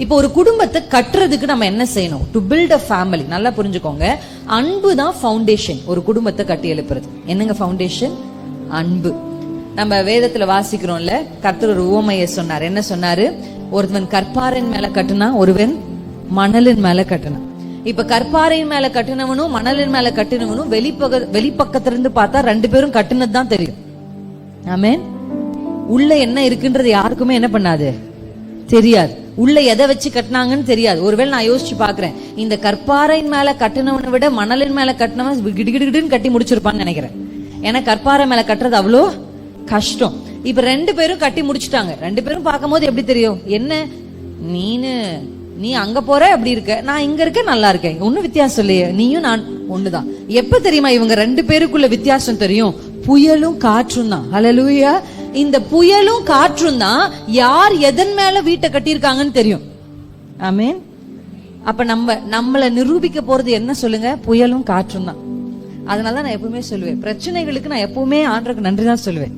இப்போ ஒரு குடும்பத்தை கட்டுறதுக்கு நம்ம என்ன செய்யணும்? To build a family. நல்லா புரிஞ்சுக்கோங்க, அன்பு தான் ஃபவுண்டேஷன். ஒரு குடும்பத்தை கட்டி எழுப்புறது என்னங்க ஃபவுண்டேஷன்? அன்பு. நம்ம வேதத்துல வாசிக்கிறோம்ல, கர்த்தர் ஒரு உவமையை சொன்னார். என்ன சொன்னாரு? ஒருவன் கற்பாரின் மேல கட்டுனா, ஒருவன் மணலின் மேல கட்டுனா. இப்ப கற்பாரின் மேல கட்டினவனும் மணலின் மேல கட்டினவனும் வெளிப்பக்கத்திலிருந்து பார்த்தா ரெண்டு பேரும் கட்டுனது தான் தெரியும். ஆமென். உள்ள என்ன இருக்குன்றது யாருக்குமே என்ன பண்ணாது, தெரியாது. உள்ள எதை வச்சு கட்டினாங்கன்னு தெரியாது. ஒருவேளை நான் யோசிச்சு பாக்குறேன், இந்த கற்பாரின் மேல கட்டினவனை விட மணலின் மேல கட்டினவன் கிடுகிடுன்னு கட்டி முடிச்சிருப்பான்னு நினைக்கிறேன். ஏன்னா கற்பாறை மேல கட்டுறது அவ்வளோ கஷ்டம். இப்ப ரெண்டு பேரும் கட்டி முடிச்சுட்டாங்க. ரெண்டு பேரும் பார்க்கும் போது எப்படி தெரியும்? என்ன நீ அங்க போற அப்படி இருக்க, நான் இங்க இருக்க நல்லா இருக்கேன், ஒன்னும் வித்தியாசம் இல்லையே, நீயும் நான் ஒண்ணுதான். எப்ப தெரியுமா இவங்க ரெண்டு பேருக்குள்ள வித்தியாசம் தெரியும்? புயலும் காற்றும் தான். ஹல்லேலூயா. இந்த புயலும் காற்றும் தான் யார் எதன் மேல வீட்டை கட்டியிருக்காங்கன்னு தெரியும். ஆமென். அப்ப நம்மள நிரூபிக்க போறது என்ன சொல்லுங்க? புயலும் காற்றும் தான். அதனாலதான் நான் எப்பவுமே சொல்லுவேன், பிரச்சனைகளுக்கு நான் எப்பவுமே ஆண்டவருக்கு நன்றி தான் சொல்லுவேன்.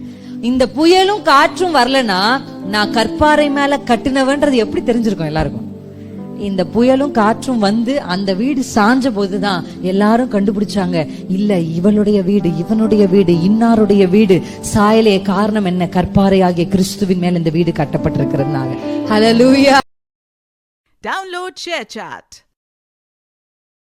இந்த புயலும் காற்றும் வரலன்னா நான் கற்பாறை மேல கட்டினவன்றது எப்படி தெரிஞ்சிருக்கும் எல்லாருக்கும்? இந்த புயலும் காற்றும் வந்து அந்த வீடு சாஞ்ச போதுதான் எல்லாரும் கண்டுபிடிச்சாங்க, இல்ல இவளுடைய வீடு, இவனுடைய வீடு, இன்னாருடைய வீடு சாயலே. காரணம் என்ன? கற்பாறை ஆகிய கிறிஸ்துவின் மேல இந்த வீடு கட்டப்பட்டிருக்கிறதுனால. ஹல்லேலூயா. Download ShareChat.